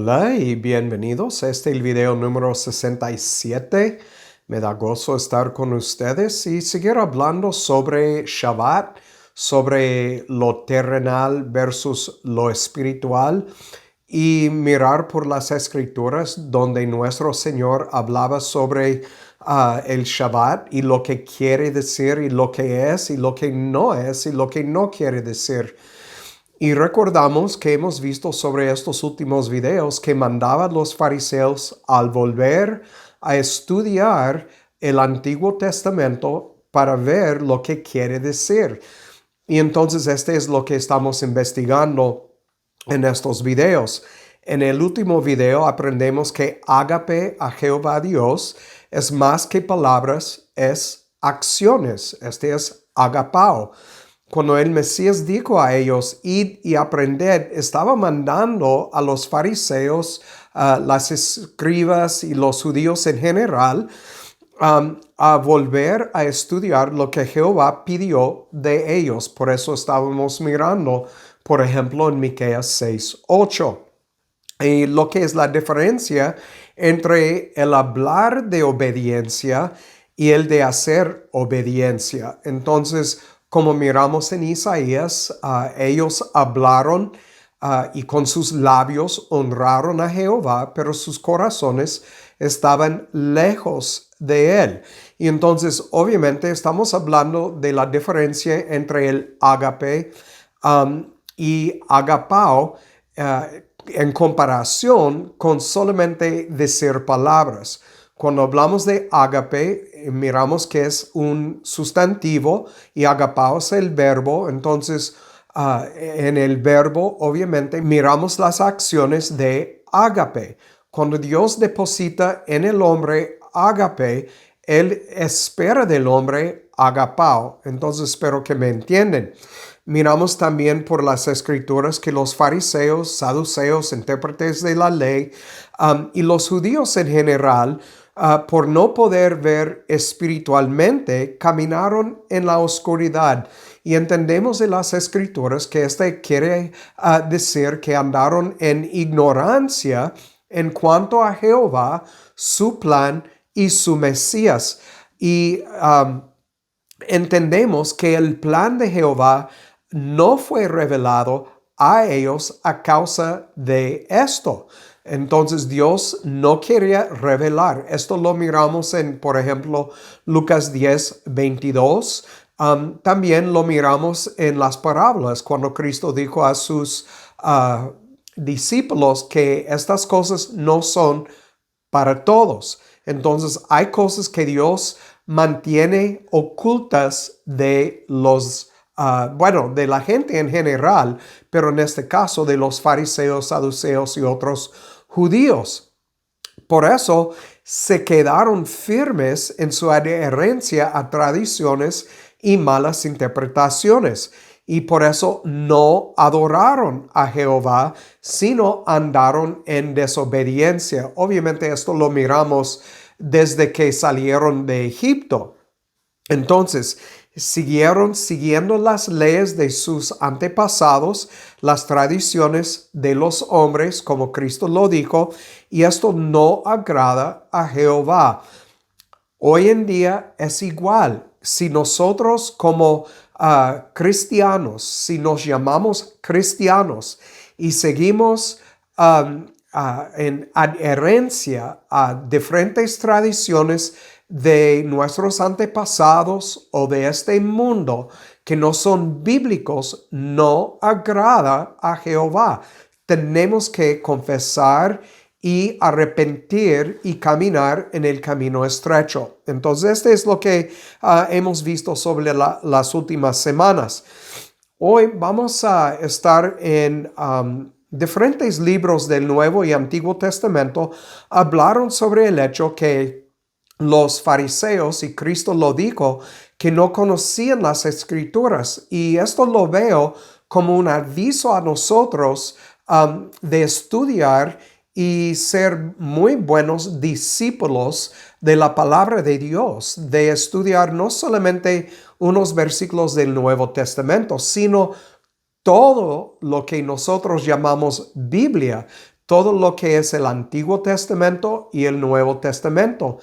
Hola y bienvenidos a el video número 67. Me da gozo estar con ustedes y seguir hablando sobre Shabbat, sobre lo terrenal versus lo espiritual y mirar por las escrituras donde nuestro Señor hablaba sobre el Shabbat y lo que quiere decir y lo que es y lo que no es y lo que no quiere decir. Y recordamos que hemos visto sobre estos últimos videos que mandaban los fariseos al volver a estudiar el Antiguo Testamento para ver lo que quiere decir. Y entonces este es lo que estamos investigando en estos videos. En el último video aprendemos que ágape a Jehová Dios es más que palabras, es acciones. Este es agapao. Cuando el Mesías dijo a ellos, id y aprended, estaba mandando a los fariseos, las escribas y los judíos en general, a volver a estudiar lo que Jehová pidió de ellos. Por eso estábamos mirando, por ejemplo, en Miqueas 6:8. Y lo que es la diferencia entre el hablar de obediencia y el de hacer obediencia. Entonces, como miramos en Isaías, ellos hablaron y con sus labios honraron a Jehová, pero sus corazones estaban lejos de él. Y entonces, obviamente, estamos hablando de la diferencia entre el ágape y agapao en comparación con solamente decir palabras. Cuando hablamos de ágape, miramos que es un sustantivo y agapao es el verbo. Entonces, en el verbo, obviamente, miramos las acciones de ágape. Cuando Dios deposita en el hombre ágape, Él espera del hombre agapao. Entonces, espero que me entienden. Miramos también por las escrituras que los fariseos, saduceos, intérpretes de la ley y los judíos en general, por no poder ver espiritualmente, caminaron en la oscuridad. Y entendemos de las escrituras que quiere decir que andaron en ignorancia en cuanto a Jehová, su plan y su Mesías. Y entendemos que el plan de Jehová no fue revelado a ellos a causa de esto. Entonces Dios no quería revelar. Esto lo miramos en, por ejemplo, Lucas 10:22. También lo miramos en las parábolas cuando Cristo dijo a sus discípulos que estas cosas no son para todos. Entonces hay cosas que Dios mantiene ocultas de de la gente en general, pero en este caso de los fariseos, saduceos y otros judíos. Por eso se quedaron firmes en su adherencia a tradiciones y malas interpretaciones. Y por eso no adoraron a Jehová, sino andaron en desobediencia. Obviamente esto lo miramos desde que salieron de Egipto. Entonces, siguiendo las leyes de sus antepasados, las tradiciones de los hombres, como Cristo lo dijo, y esto no agrada a Jehová. Hoy en día es igual. Si nosotros como cristianos, si nos llamamos cristianos y seguimos en adherencia a diferentes tradiciones de nuestros antepasados o de este mundo que no son bíblicos, no agrada a Jehová. Tenemos que confesar y arrepentir y caminar en el camino estrecho. Entonces, este es lo que hemos visto sobre las últimas semanas. Hoy vamos a estar en diferentes libros del Nuevo y Antiguo Testamento. Hablaron sobre el hecho que los fariseos, y Cristo lo dijo, que no conocían las escrituras. Y esto lo veo como un aviso a nosotros de estudiar y ser muy buenos discípulos de la palabra de Dios, de estudiar no solamente unos versículos del Nuevo Testamento, sino todo lo que nosotros llamamos Biblia, todo lo que es el Antiguo Testamento y el Nuevo Testamento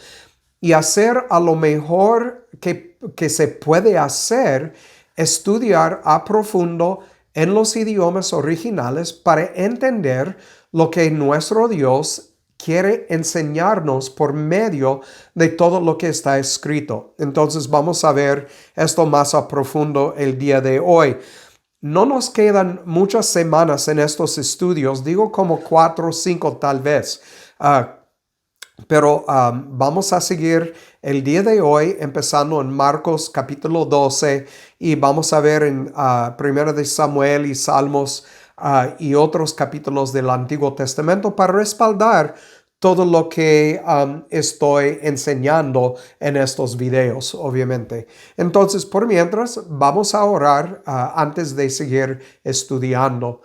y hacer a lo mejor que se puede hacer, estudiar a profundo en los idiomas originales para entender lo que nuestro Dios quiere enseñarnos por medio de todo lo que está escrito. Entonces vamos a ver esto más a profundo el día de hoy. No nos quedan muchas semanas en estos estudios, digo como 4 o 5 tal vez. Pero vamos a seguir el día de hoy empezando en Marcos capítulo 12 y vamos a ver en Primera de Samuel y Salmos y otros capítulos del Antiguo Testamento para respaldar todo lo que estoy enseñando en estos videos, obviamente. Entonces, por mientras, vamos a orar antes de seguir estudiando.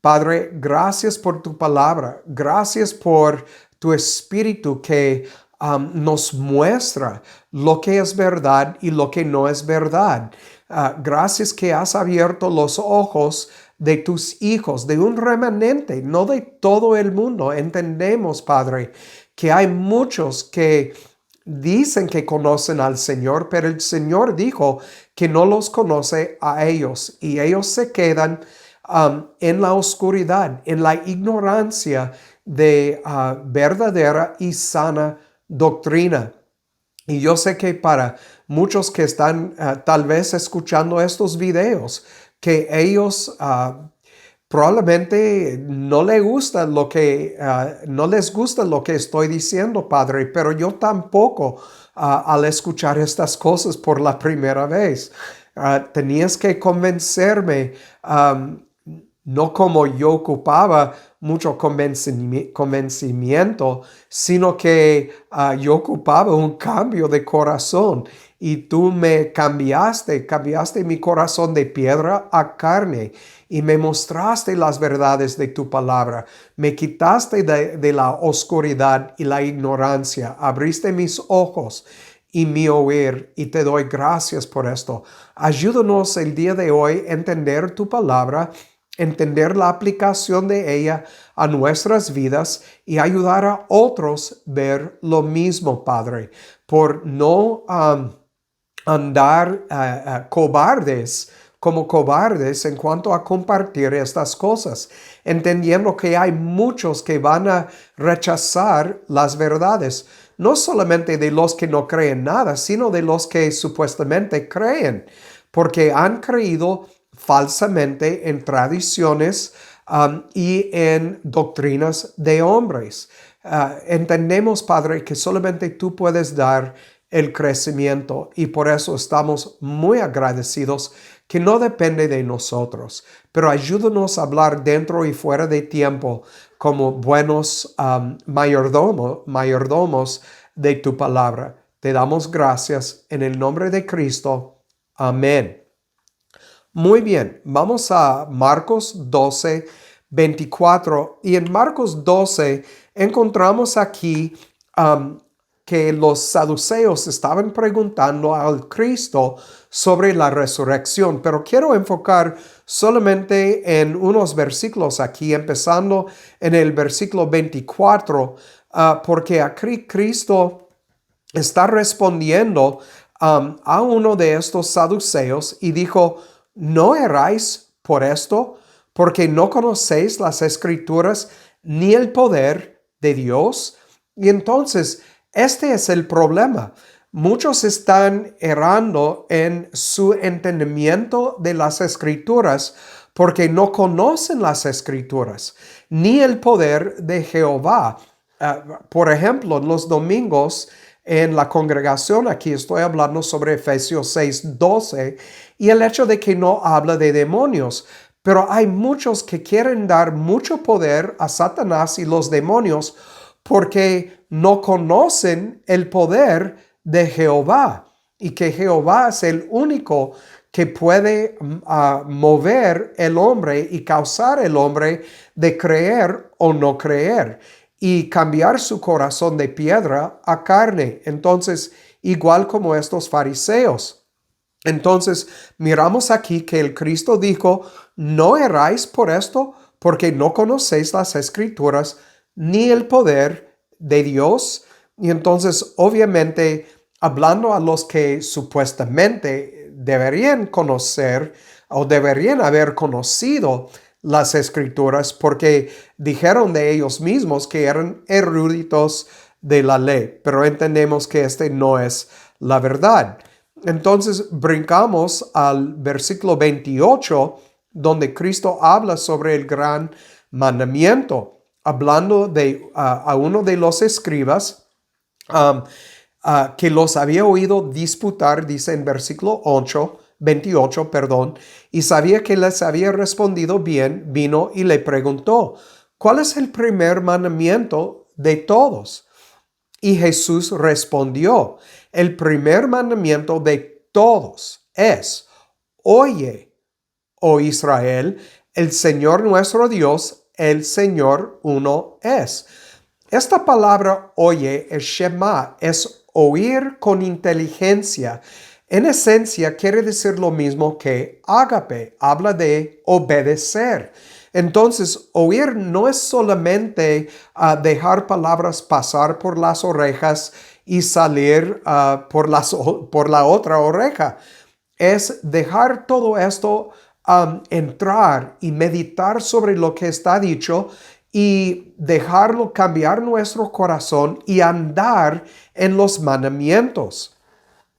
Padre, gracias por tu palabra. Gracias por tu espíritu que nos muestra lo que es verdad y lo que no es verdad. Gracias que has abierto los ojos de tus hijos, de un remanente, no de todo el mundo. Entendemos, Padre, que hay muchos que dicen que conocen al Señor, pero el Señor dijo que no los conoce a ellos y ellos se quedan en la oscuridad, en la ignorancia de verdadera y sana doctrina. Y yo sé que para muchos que están tal vez escuchando estos videos, que ellos probablemente no les gusta no les gusta lo que estoy diciendo, Padre, pero yo tampoco al escuchar estas cosas por la primera vez. Tenías que convencerme, no como yo ocupaba mucho convencimiento, sino que yo ocupaba un cambio de corazón y tú me cambiaste mi corazón de piedra a carne y me mostraste las verdades de tu palabra. Me quitaste de la oscuridad y la ignorancia, abriste mis ojos y mi oír, y te doy gracias por esto. Ayúdanos el día de hoy a entender tu palabra, entender la aplicación de ella a nuestras vidas y ayudar a otros a ver lo mismo, Padre, por no andar cobardes como cobardes en cuanto a compartir estas cosas, entendiendo que hay muchos que van a rechazar las verdades, no solamente de los que no creen nada, sino de los que supuestamente creen, porque han creído falsamente en tradiciones y en doctrinas de hombres. Entendemos, Padre, que solamente tú puedes dar el crecimiento y por eso estamos muy agradecidos que no depende de nosotros, pero ayúdanos a hablar dentro y fuera de tiempo como buenos mayordomos de tu palabra. Te damos gracias en el nombre de Cristo. Amén. Muy bien, vamos a Marcos 12, 24. Y en Marcos 12 encontramos aquí que los saduceos estaban preguntando al Cristo sobre la resurrección, pero quiero enfocar solamente en unos versículos aquí, empezando en el versículo 24, porque aquí Cristo está respondiendo a uno de estos saduceos y dijo: ¿no erráis por esto? Porque no conocéis las Escrituras ni el poder de Dios. Y entonces, este es el problema. Muchos están errando en su entendimiento de las Escrituras porque no conocen las Escrituras ni el poder de Jehová. Por ejemplo, los domingos en la congregación aquí estoy hablando sobre Efesios 6:12 y el hecho de que no habla de demonios. Pero hay muchos que quieren dar mucho poder a Satanás y los demonios porque no conocen el poder de Jehová y que Jehová es el único que puede mover el hombre y causar el hombre de creer o no creer y cambiar su corazón de piedra a carne. Entonces, igual como estos fariseos. Entonces, miramos aquí que el Cristo dijo: ¿no erráis por esto? porque no conocéis las Escrituras ni el poder de Dios. Y entonces, obviamente, hablando a los que supuestamente deberían conocer o deberían haber conocido las Escrituras, porque dijeron de ellos mismos que eran eruditos de la ley, pero entendemos que este no es la verdad. Entonces brincamos al versículo 28, donde Cristo habla sobre el gran mandamiento, hablando de a uno de los escribas que los había oído disputar, dice en versículo 28, y sabía que les había respondido bien, vino y le preguntó, ¿cuál es el primer mandamiento de todos? Y Jesús respondió, el primer mandamiento de todos es, oye, oh Israel, el Señor nuestro Dios, el Señor uno es. Esta palabra oye es Shema, es oír con inteligencia. En esencia quiere decir lo mismo que ágape, habla de obedecer. Entonces, oír no es solamente dejar palabras pasar por las orejas y salir por la otra oreja. Es dejar todo esto entrar y meditar sobre lo que está dicho y dejarlo cambiar nuestro corazón y andar en los mandamientos.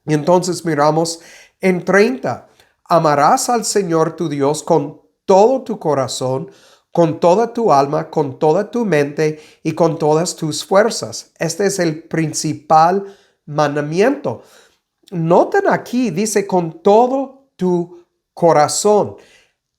Y entonces miramos en 30. Amarás al Señor tu Dios con todo tu corazón, con toda tu alma, con toda tu mente y con todas tus fuerzas. Este es el principal mandamiento. Noten aquí, dice con todo tu corazón.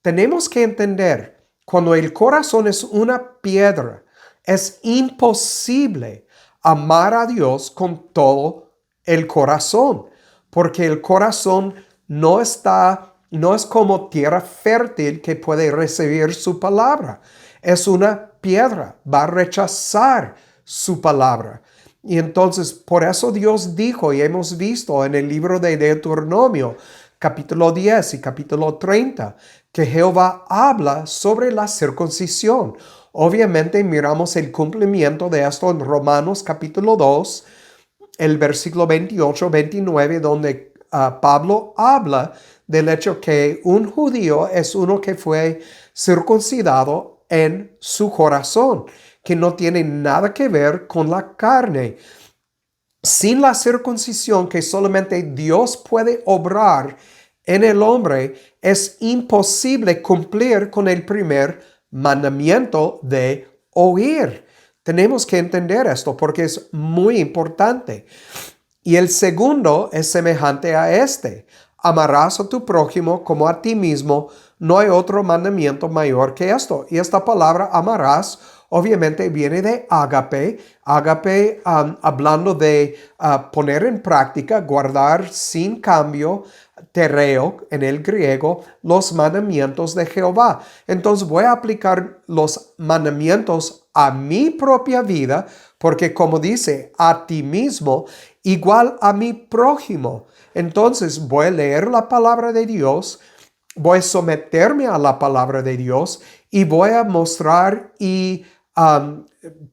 Tenemos que entender, cuando el corazón es una piedra, es imposible amar a Dios con todo el corazón, porque el corazón no es como tierra fértil que puede recibir su palabra. Es una piedra, va a rechazar su palabra. Y entonces, por eso Dios dijo, y hemos visto en el libro de Deuteronomio, capítulo 10 y capítulo 30, que Jehová habla sobre la circuncisión. Obviamente miramos el cumplimiento de esto en Romanos capítulo 2, el versículo 28-29, donde Pablo habla del hecho que un judío es uno que fue circuncidado en su corazón, que no tiene nada que ver con la carne. Sin la circuncisión que solamente Dios puede obrar en el hombre, es imposible cumplir con el primer mandamiento de oír. Tenemos que entender esto porque es muy importante. Y el segundo es semejante a este. Amarás a tu prójimo como a ti mismo. No hay otro mandamiento mayor que esto. Y esta palabra amarás obviamente viene de ágape. Ágape hablando de poner en práctica, guardar sin cambio, tereo en el griego, los mandamientos de Jehová. Entonces voy a aplicar los mandamientos a mi propia vida, porque como dice, a ti mismo, igual a mi prójimo. Entonces voy a leer la palabra de Dios, voy a someterme a la palabra de Dios y voy a mostrar y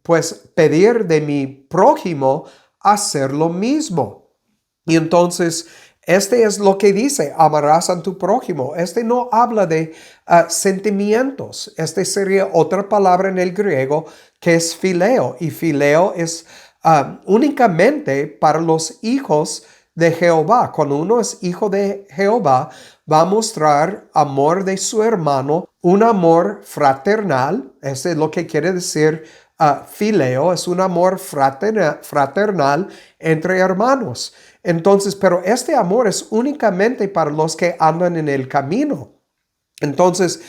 pues pedir de mi prójimo hacer lo mismo. Y entonces este es lo que dice, amarás a tu prójimo. Este no habla de sentimientos. Este sería otra palabra en el griego que es fileo. Y fileo es únicamente para los hijos de Jehová. Cuando uno es hijo de Jehová, va a mostrar amor de su hermano, un amor fraternal. Ese es lo que quiere decir fileo, es un amor fraternal entre hermanos. Entonces, pero este amor es únicamente para los que andan en el camino. Entonces,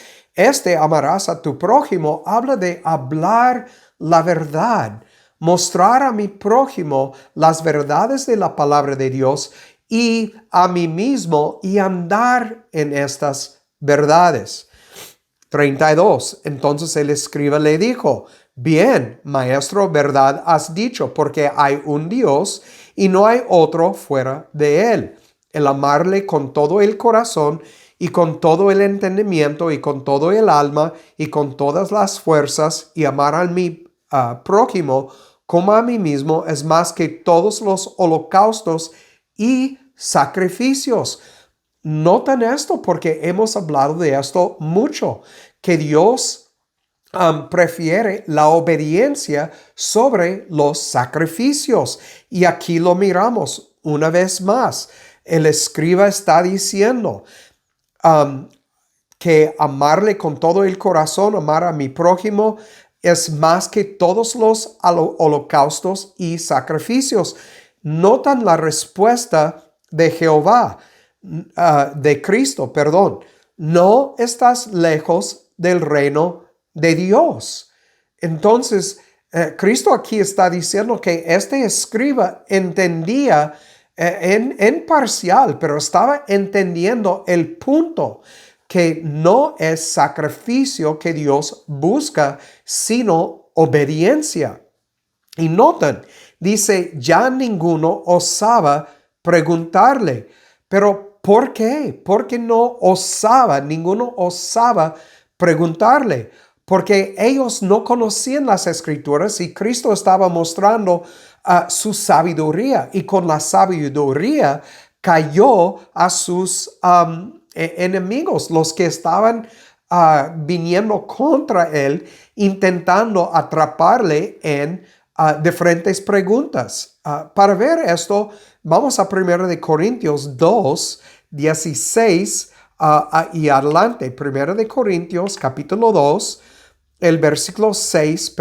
amarás a tu prójimo habla de hablar la verdad, mostrar a mi prójimo las verdades de la palabra de Dios y a mí mismo y andar en estas verdades. 32. Entonces el escriba le dijo, bien, maestro, verdad has dicho, porque hay un Dios y no hay otro fuera de él. El amarle con todo el corazón y con todo el entendimiento y con todo el alma y con todas las fuerzas, y amar a mi prójimo como a mí mismo es más que todos los holocaustos y sacrificios. Notan esto porque hemos hablado de esto mucho, que Dios prefiere la obediencia sobre los sacrificios. Y aquí lo miramos una vez más. El escriba está diciendo que amarle con todo el corazón, amar a mi prójimo, es más que todos los holocaustos y sacrificios. Notan la respuesta de Jehová, de Cristo, perdón. No estás lejos del reino de Dios. Entonces, Cristo aquí está diciendo que este escriba entendía en parcial, pero estaba entendiendo el punto que no es sacrificio que Dios busca, sino obediencia. Y noten, dice, ya ninguno osaba preguntarle, pero ¿por qué? Porque ninguno osaba preguntarle, porque ellos no conocían las escrituras y Cristo estaba mostrando su sabiduría, y con la sabiduría cayó a sus enemigos, los que estaban viniendo contra él, intentando atraparle en diferentes preguntas. Para ver esto, vamos a 1 de Corintios 2, 16 y adelante. 1 de Corintios capítulo 2, el versículo 6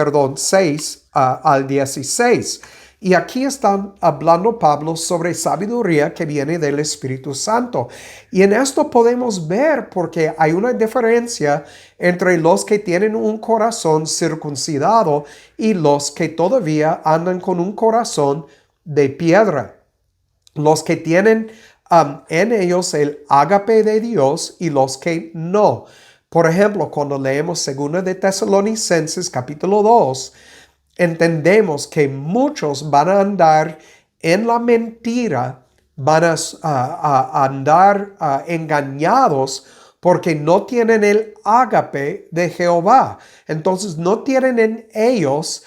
al 16. Y aquí está hablando Pablo sobre sabiduría que viene del Espíritu Santo. Y en esto podemos ver porque hay una diferencia entre los que tienen un corazón circuncidado y los que todavía andan con un corazón de piedra. Los que tienen en ellos el ágape de Dios y los que no. Por ejemplo, cuando leemos 2 de Tesalonicenses capítulo 2, entendemos que muchos van a andar en la mentira, van a andar engañados porque no tienen el ágape de Jehová. Entonces no tienen en ellos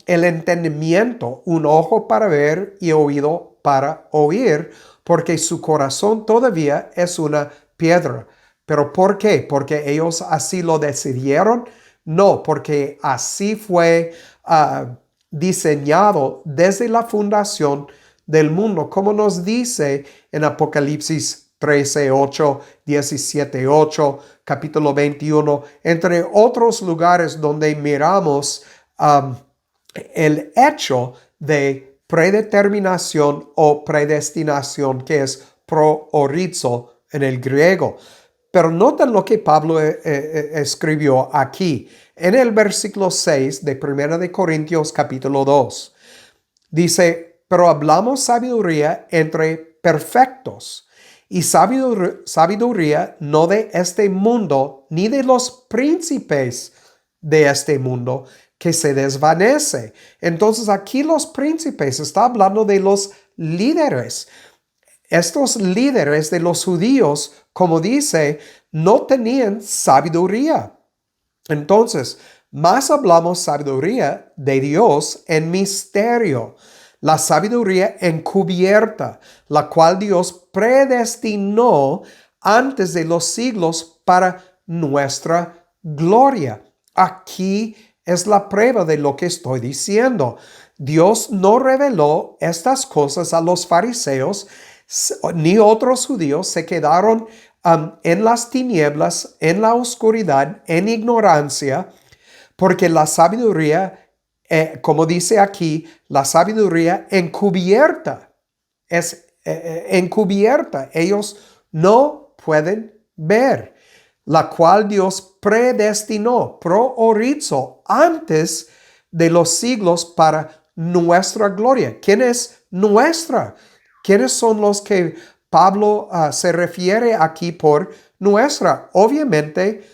el entendimiento, un ojo para ver y oído para oír, porque su corazón todavía es una piedra. ¿Pero por qué? ¿Porque ellos así lo decidieron? No, porque así fue diseñado desde la fundación del mundo, como nos dice en Apocalipsis 13, 8, 17, 8, capítulo 21, entre otros lugares donde miramos el hecho de predeterminación o predestinación, que es proorizo en el griego. Pero noten lo que Pablo escribió aquí en el versículo 6 de 1 de Corintios capítulo 2. Dice, pero hablamos sabiduría entre perfectos, y sabiduría no de este mundo, ni de los príncipes de este mundo, que se desvanece. Entonces aquí los príncipes, está hablando de los líderes. Estos líderes de los judíos, como dice, no tenían sabiduría. Entonces, más hablamos sabiduría de Dios en misterio, la sabiduría encubierta, la cual Dios predestinó antes de los siglos para nuestra gloria. Aquí es la prueba de lo que estoy diciendo. Dios no reveló estas cosas a los fariseos, ni otros judíos se quedaron en las tinieblas, en la oscuridad, en ignorancia, porque la sabiduría, como dice aquí, la sabiduría encubierta es encubierta. Ellos no pueden ver, la cual Dios predestinó, proorizo, antes de los siglos para nuestra gloria. ¿Quién es nuestra? ¿Quiénes son los que Pablo se refiere aquí por nuestra? Obviamente,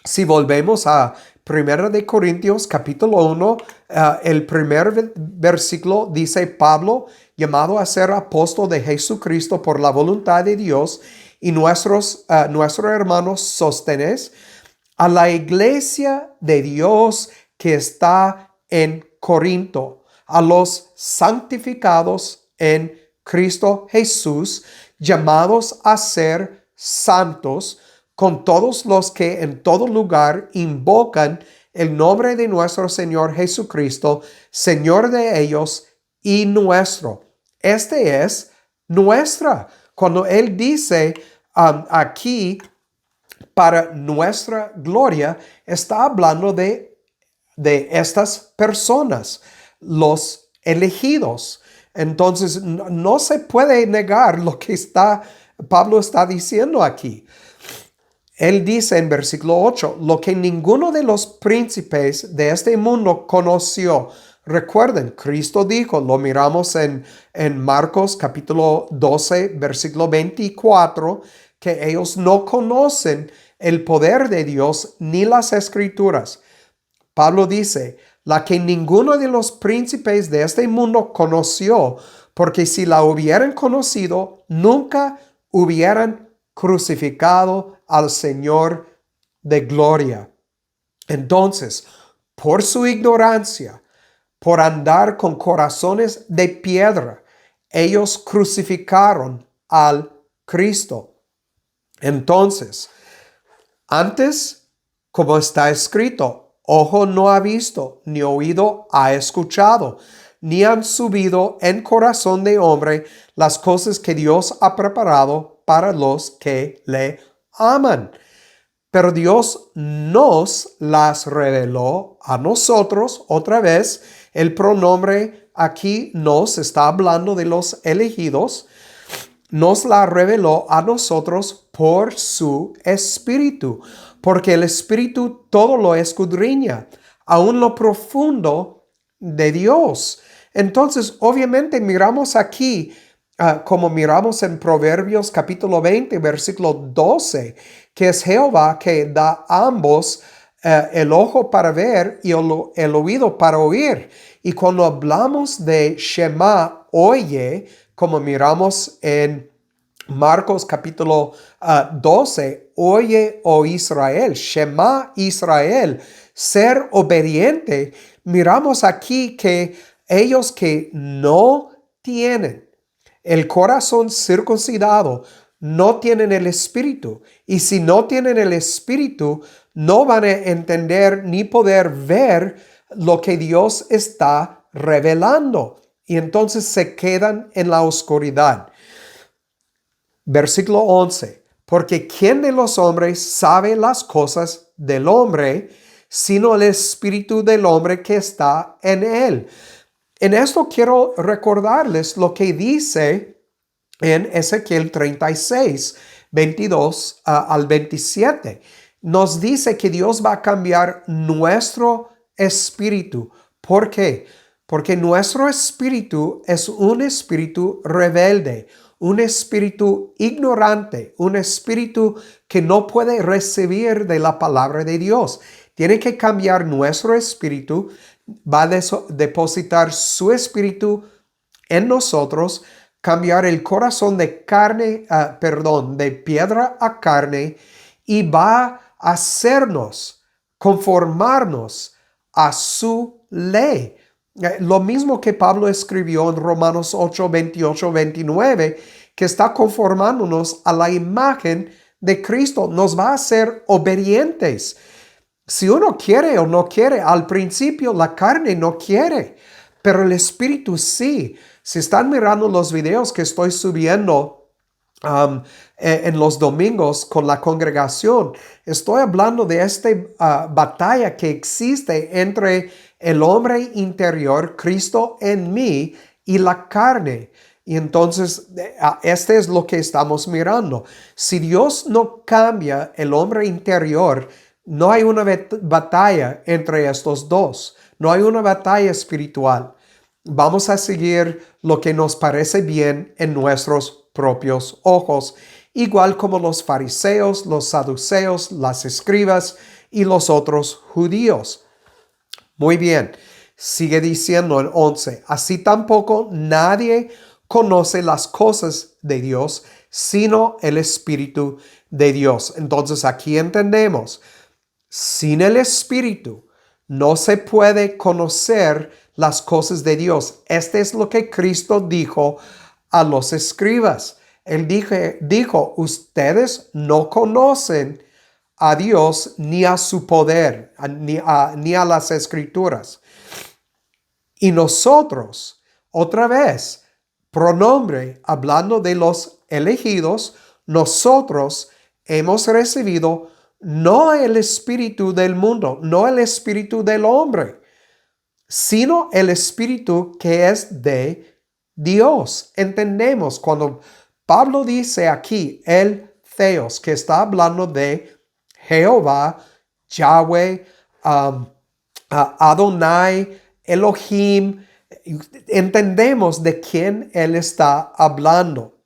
si volvemos a 1 de Corintios capítulo 1, el primer versículo dice: Pablo, llamado a ser apóstol de Jesucristo por la voluntad de Dios, y nuestro hermano Sóstenes, a la iglesia de Dios que está en Corinto, a los santificados en Cristo Jesús, llamados a ser santos, con todos los que en todo lugar invocan el nombre de nuestro Señor Jesucristo, Señor de ellos y nuestro. Este es nuestra. Cuando Él dice aquí, para nuestra gloria, está hablando de estas personas, los elegidos. Entonces, no se puede negar lo que Pablo está diciendo aquí. Él dice en versículo 8, lo que ninguno de los príncipes de este mundo conoció. Recuerden, Cristo dijo, lo miramos en Marcos capítulo 12, versículo 24, que ellos no conocen el poder de Dios ni las escrituras. Pablo dice, la que ninguno de los príncipes de este mundo conoció, porque si la hubieran conocido, nunca hubieran crucificado al Señor de gloria. Entonces, por su ignorancia, por andar con corazones de piedra, ellos crucificaron al Cristo. Entonces, antes, como está escrito, ojo no ha visto, ni oído ha escuchado, ni han subido en corazón de hombre las cosas que Dios ha preparado para los que le aman. Pero Dios nos las reveló a nosotros. Otra vez, el pronombre aquí nos está hablando de los elegidos. Nos la reveló a nosotros por su Espíritu, porque el Espíritu todo lo escudriña, aún lo profundo de Dios. Entonces, obviamente miramos aquí, como miramos en Proverbios capítulo 20, versículo 12, que es Jehová que da a ambos el ojo para ver y el oído para oír. Y cuando hablamos de Shema, oye, como miramos en Marcos capítulo 12, oye, oh Israel, Shema Israel, ser obediente. Miramos aquí que ellos que no tienen el corazón circuncidado, no tienen el Espíritu. Y si no tienen el Espíritu, no van a entender ni poder ver lo que Dios está revelando. Y entonces se quedan en la oscuridad. Versículo 11. Porque ¿quién de los hombres sabe las cosas del hombre, sino el Espíritu del hombre que está en él? En esto quiero recordarles lo que dice en Ezequiel 36, 22 al 27. Nos dice que Dios va a cambiar nuestro espíritu. ¿Por qué? Porque nuestro espíritu es un espíritu rebelde, un espíritu ignorante, un espíritu que no puede recibir de la palabra de Dios. Tiene que cambiar nuestro espíritu, va a depositar su espíritu en nosotros, cambiar el corazón de de piedra a carne, y va a hacernos conformarnos a su ley. Lo mismo que Pablo escribió en Romanos 8, 28, 29, que está conformándonos a la imagen de Cristo. Nos va a hacer obedientes. Si uno quiere o no quiere, al principio la carne no quiere, pero el espíritu sí. Si están mirando los videos que estoy subiendo en los domingos con la congregación, estoy hablando de esta batalla que existe entre el hombre interior, Cristo en mí, y la carne. Y entonces, este es lo que estamos mirando. Si Dios no cambia el hombre interior, no hay una batalla entre estos dos. No hay una batalla espiritual. Vamos a seguir lo que nos parece bien en nuestros propios ojos, igual como los fariseos, los saduceos, las escribas y los otros judíos. Muy bien, sigue diciendo en 11, así tampoco nadie conoce las cosas de Dios, sino el Espíritu de Dios. Entonces aquí entendemos, sin el Espíritu no se puede conocer las cosas de Dios. Este es lo que Cristo dijo a los escribas. Él dijo, ustedes no conocen a Dios ni a su poder, ni a las escrituras. Y nosotros, otra vez, pronombre, hablando de los elegidos, nosotros hemos recibido no el espíritu del mundo, no el espíritu del hombre, sino el espíritu que es de Dios. Entendemos cuando Pablo dice aquí el Theos, que está hablando de Jehová, Yahweh, Adonai, Elohim. Entendemos de quién él está hablando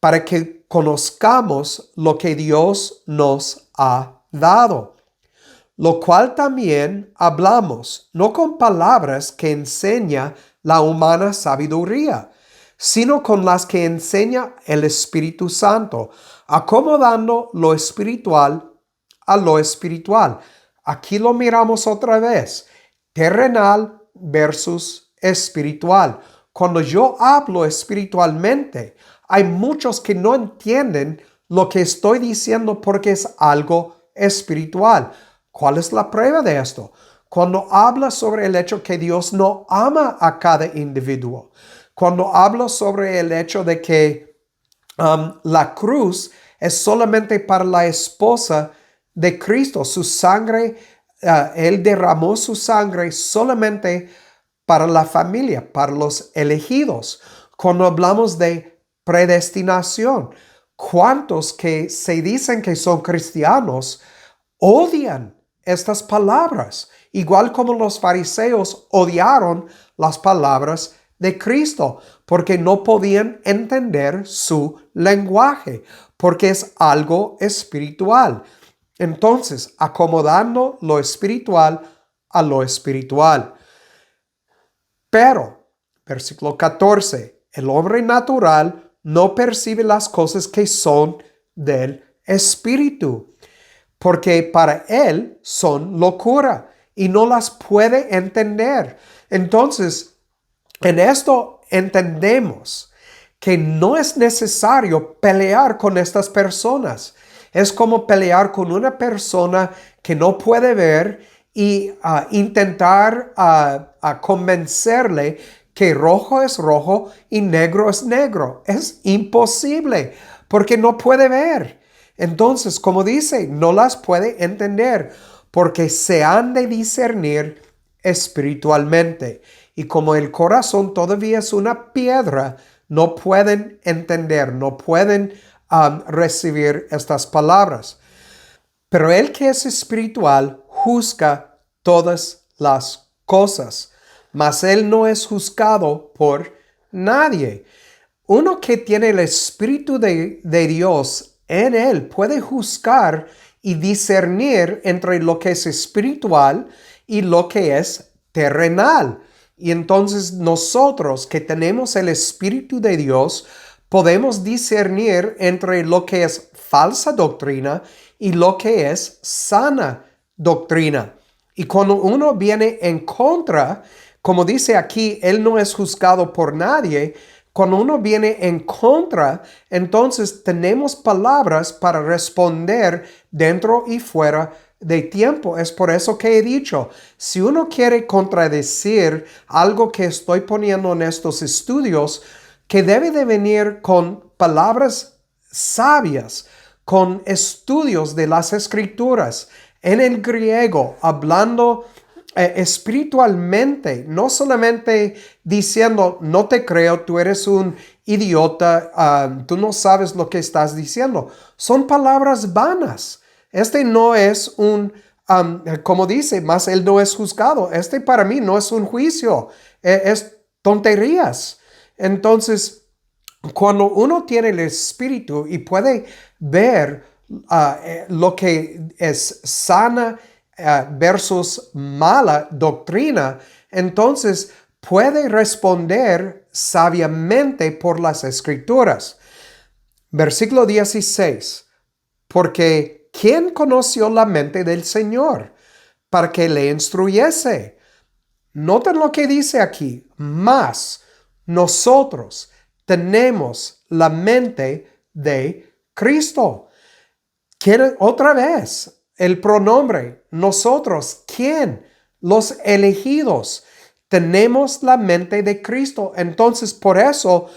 para que conozcamos lo que Dios nos ha dado, lo cual también hablamos, no con palabras que enseña la humana sabiduría, sino con las que enseña el Espíritu Santo, acomodando lo espiritual a lo espiritual. Aquí lo miramos otra vez, terrenal versus espiritual. Cuando yo hablo espiritualmente, hay muchos que no entienden lo que estoy diciendo porque es algo espiritual. ¿Cuál es la prueba de esto? Cuando habla sobre el hecho que Dios no ama a cada individuo. Cuando habla sobre el hecho de que la cruz es solamente para la esposa de Cristo. Su sangre, Él derramó su sangre solamente para la familia, para los elegidos. Cuando hablamos de predestinación, ¿cuántos que se dicen que son cristianos odian estas palabras? Igual como los fariseos odiaron las palabras de Cristo, porque no podían entender su lenguaje, porque es algo espiritual. Entonces, acomodando lo espiritual a lo espiritual. Pero, versículo 14, el hombre natural no percibe las cosas que son del Espíritu, porque para él son locura y no las puede entender. Entonces, en esto entendemos que no es necesario pelear con estas personas. Es como pelear con una persona que no puede ver y intentar convencerle que rojo es rojo y negro es negro. Es imposible porque no puede ver. Entonces, como dice, no las puede entender porque se han de discernir espiritualmente. Y como el corazón todavía es una piedra, no pueden entender, no pueden recibir estas palabras. Pero el que es espiritual juzga todas las cosas, mas él no es juzgado por nadie. Uno que tiene el Espíritu de Dios en él puede juzgar y discernir entre lo que es espiritual y lo que es terrenal. Y entonces nosotros que tenemos el Espíritu de Dios podemos discernir entre lo que es falsa doctrina y lo que es sana doctrina. Y cuando uno viene en contra, como dice aquí, él no es juzgado por nadie. Cuando uno viene en contra, entonces tenemos palabras para responder dentro y fuera de tiempo. Es por eso que he dicho, si uno quiere contradecir algo que estoy poniendo en estos estudios, que debe de venir con palabras sabias, con estudios de las escrituras, en el griego, hablando espiritualmente, no solamente diciendo, no te creo, tú eres un idiota, tú no sabes lo que estás diciendo. Son palabras vanas. Este no es como dice, mas él no es juzgado. Este para mí no es un juicio, es tonterías. Entonces, cuando uno tiene el Espíritu y puede ver lo que es sana versus mala doctrina, entonces puede responder sabiamente por las Escrituras. Versículo 16. Porque ¿quién conoció la mente del Señor para que le instruyese? Noten lo que dice aquí. Mas nosotros tenemos la mente de Cristo. ¿Quién? Otra vez, el pronombre. Nosotros. ¿Quién? Los elegidos. Tenemos la mente de Cristo. Entonces, por eso,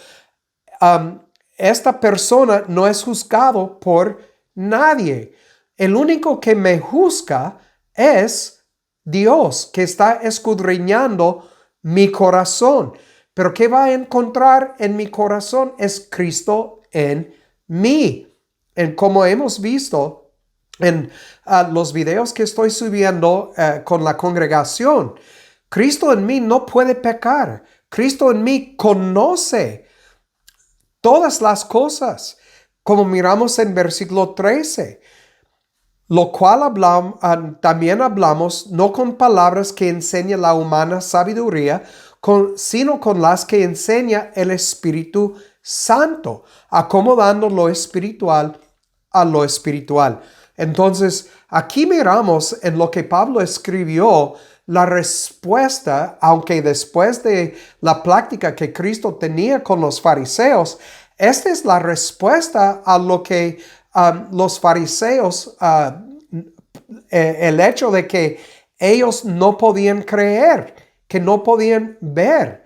esta persona no es juzgado por nadie. El único que me juzga es Dios, que está escudriñando mi corazón. Pero ¿qué va a encontrar en mi corazón? Es Cristo en mí. En como hemos visto en los videos que estoy subiendo con la congregación, Cristo en mí no puede pecar. Cristo en mí conoce todas las cosas, como miramos en versículo 13. Lo cual también hablamos no con palabras que enseña la humana sabiduría, sino con las que enseña el Espíritu Santo, acomodando lo espiritual a lo espiritual. Entonces, aquí miramos en lo que Pablo escribió la respuesta, aunque después de la práctica que Cristo tenía con los fariseos, esta es la respuesta a lo que los fariseos, el hecho de que ellos no podían creer, que no podían ver,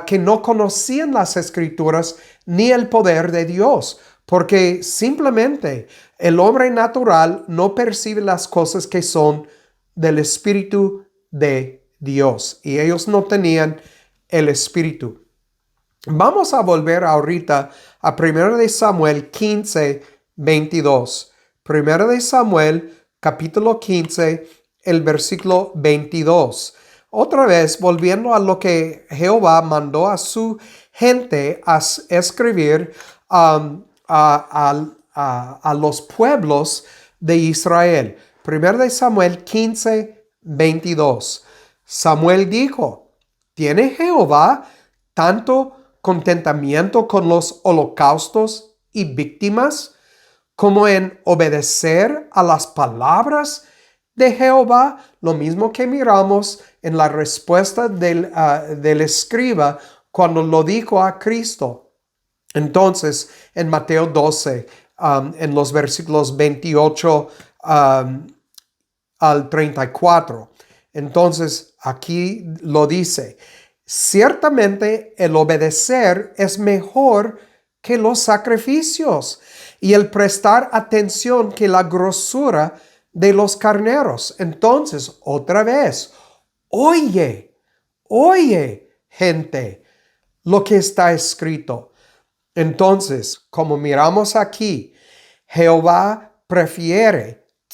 que no conocían las Escrituras ni el poder de Dios, porque simplemente el hombre natural no percibe las cosas que son del Espíritu de Dios, y ellos no tenían el Espíritu. Vamos a volver ahorita a 1 de Samuel 15, 22. 1 de Samuel, capítulo 15, el versículo 22. Otra vez, volviendo a lo que Jehová mandó a su gente a escribir a los pueblos de Israel. 1 de Samuel 15, 22. Samuel dijo, ¿tiene Jehová tanto contentamiento con los holocaustos y víctimas como en obedecer a las palabras de Jehová? Lo mismo que miramos en la respuesta del escriba cuando lo dijo a Cristo. Entonces, en Mateo 12, en los versículos 28 al 34. Entonces, aquí lo dice, ciertamente el obedecer es mejor que los sacrificios y el prestar atención que la grosura de los carneros. Entonces, otra vez, oye, gente, lo que está escrito. Entonces, como miramos aquí, Jehová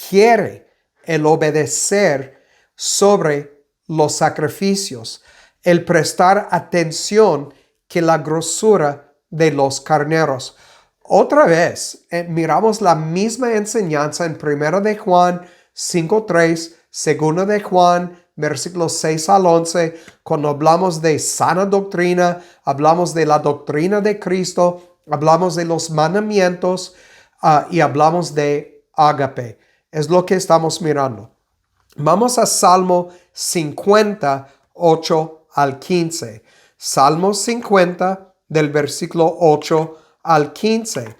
quiere el obedecer sobre los sacrificios, el prestar atención que la grosura de los carneros. Otra vez, miramos la misma enseñanza en 1 de Juan 5:3, 2 de Juan versículos 6 al 11, cuando hablamos de sana doctrina, hablamos de la doctrina de Cristo, hablamos de los mandamientos y hablamos de ágape. Es lo que estamos mirando. Vamos a Salmo 50, 8 al 15. Salmo 50 del versículo 8 al 15.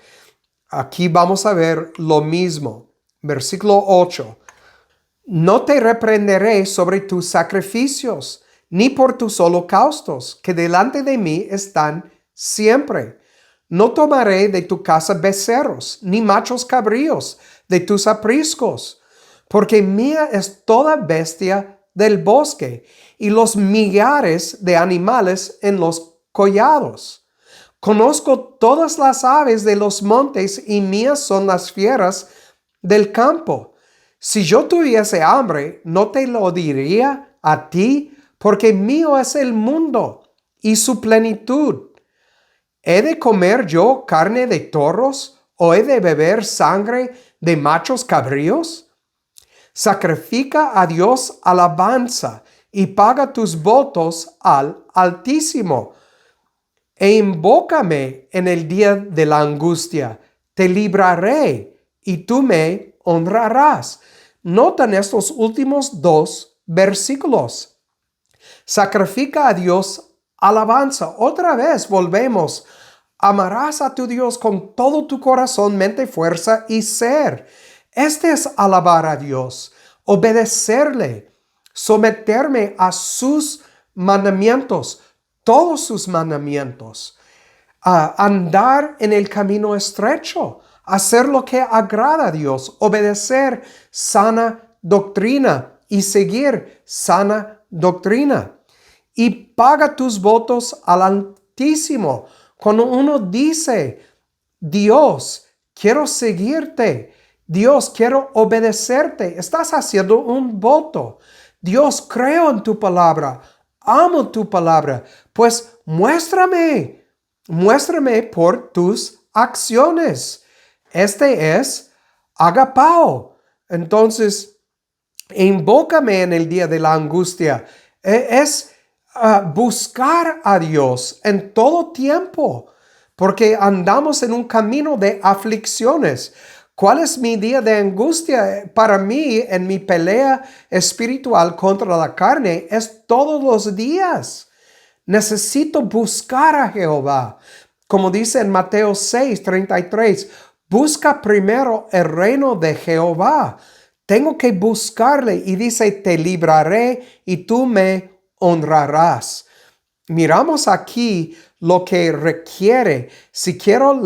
Aquí vamos a ver lo mismo. Versículo 8. No te reprenderé sobre tus sacrificios, ni por tus holocaustos, que delante de mí están siempre. No tomaré de tu casa becerros, ni machos cabríos de tus apriscos, porque mía es toda bestia del bosque, y los millares de animales en los collados. Conozco todas las aves de los montes, y mías son las fieras del campo. Si yo tuviese hambre, no te lo diría a ti, porque mío es el mundo y su plenitud. ¿He de comer yo carne de toros o he de beber sangre de machos cabríos? Sacrifica a Dios alabanza y paga tus votos al Altísimo. e invócame en el día de la angustia. Te libraré y tú me honrarás. Notan estos últimos dos versículos. Sacrifica a Dios alabanza. Otra vez volvemos. Amarás a tu Dios con todo tu corazón, mente, fuerza y ser. Este es alabar a Dios, obedecerle, someterme a sus mandamientos, todos sus mandamientos, andar en el camino estrecho, hacer lo que agrada a Dios, obedecer sana doctrina y seguir sana doctrina. Y paga tus votos al Altísimo. Cuando uno dice, Dios, quiero seguirte, Dios, quiero obedecerte, estás haciendo un voto. Dios, creo en tu palabra, amo tu palabra, pues muéstrame por tus acciones. Este es agapao. Entonces, invócame en el día de la angustia. Es buscar a Dios en todo tiempo, porque andamos en un camino de aflicciones. ¿Cuál es mi día de angustia? Para mí, en mi pelea espiritual contra la carne, es todos los días. Necesito buscar a Jehová. Como dice en Mateo 6:33, busca primero el reino de Jehová. Tengo que buscarle y dice, te libraré y tú me honrarás. Miramos aquí lo que requiere. Si quiero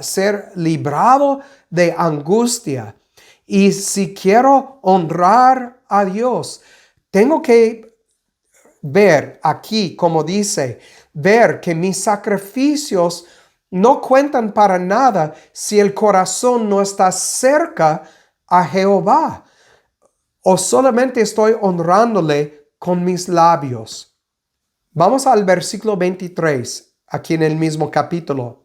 ser librado de angustia y si quiero honrar a Dios, tengo que ver aquí, como dice, ver que mis sacrificios no cuentan para nada si el corazón no está cerca a Jehová, o solamente estoy honrándole con mis labios. Vamos al versículo 23, aquí en el mismo capítulo.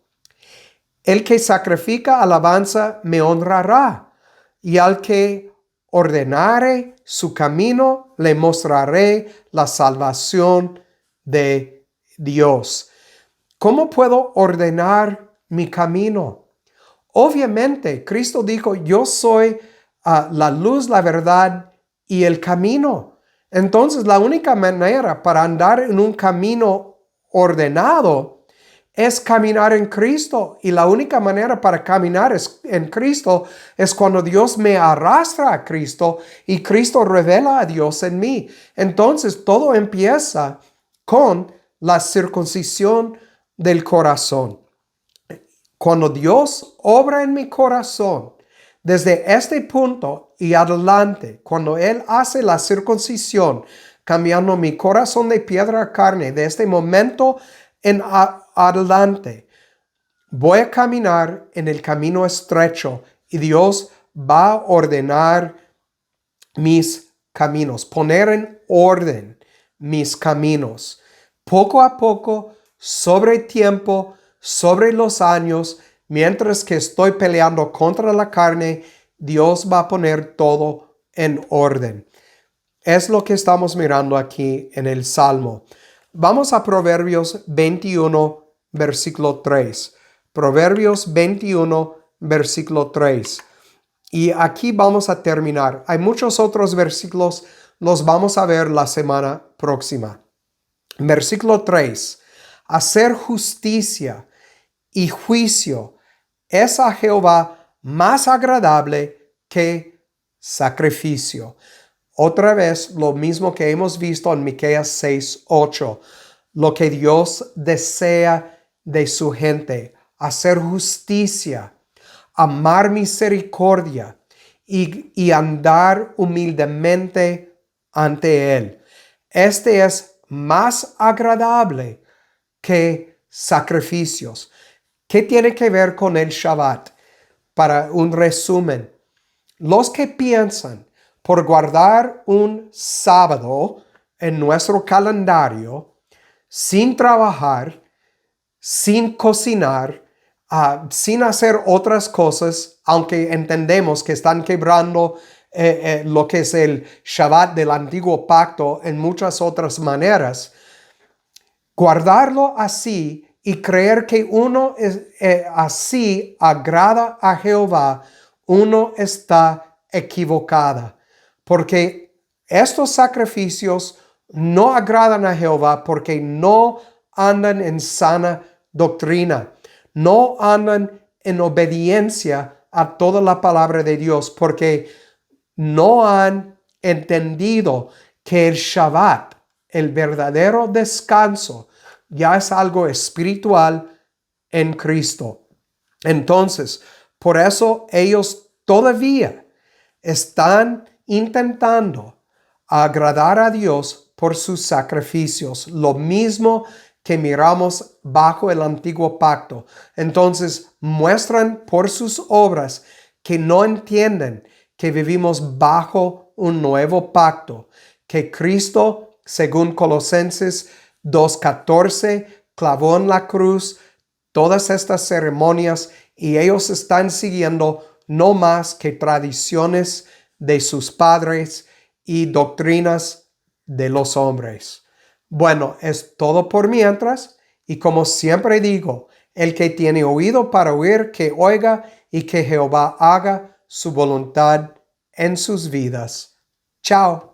El que sacrifica alabanza me honrará, y al que ordenare su camino le mostraré la salvación de Dios. ¿Cómo puedo ordenar mi camino? Obviamente, Cristo dijo, yo soy la luz, la verdad y el camino. Entonces, la única manera para andar en un camino ordenado es caminar en Cristo. Y la única manera para caminar en Cristo es cuando Dios me arrastra a Cristo y Cristo revela a Dios en mí. Entonces, todo empieza con la circuncisión del corazón. Cuando Dios obra en mi corazón, desde este punto y adelante, cuando Él hace la circuncisión, cambiando mi corazón de piedra a carne, de este momento en adelante, voy a caminar en el camino estrecho y Dios va a ordenar mis caminos, poner en orden mis caminos. Poco a poco, sobre tiempo, sobre los años, mientras que estoy peleando contra la carne, Dios va a poner todo en orden. Es lo que estamos mirando aquí en el Salmo. Vamos a Proverbios 21, versículo 3. Proverbios 21, versículo 3. Y aquí vamos a terminar. Hay muchos otros versículos, los vamos a ver la semana próxima. Versículo 3. Hacer justicia y juicio es a Jehová más agradable que sacrificio. Otra vez lo mismo que hemos visto en Miqueas 6:8. Lo que Dios desea de su gente, hacer justicia, amar misericordia y andar humildemente ante Él. Este es más agradable que sacrificios. ¿Qué tiene que ver con el Shabbat? Para un resumen, los que piensan por guardar un sábado en nuestro calendario, sin trabajar, sin cocinar, sin hacer otras cosas, aunque entendemos que están quebrando lo que es el Shabbat del antiguo pacto en muchas otras maneras, guardarlo así y creer que uno así agrada a Jehová, uno está equivocada. Porque estos sacrificios no agradan a Jehová porque no andan en sana doctrina, no andan en obediencia a toda la palabra de Dios, porque no han entendido que el Shabbat, el verdadero descanso, ya es algo espiritual en Cristo. Entonces, por eso ellos todavía están intentando agradar a Dios por sus sacrificios, lo mismo que miramos bajo el antiguo pacto. Entonces, muestran por sus obras que no entienden que vivimos bajo un nuevo pacto, que Cristo, según Colosenses 2:14, clavó en la cruz todas estas ceremonias y ellos están siguiendo no más que tradiciones de sus padres y doctrinas de los hombres. Bueno, es todo por mientras, y como siempre digo, el que tiene oído para oír, que oiga, y que Jehová haga su voluntad en sus vidas. Chao.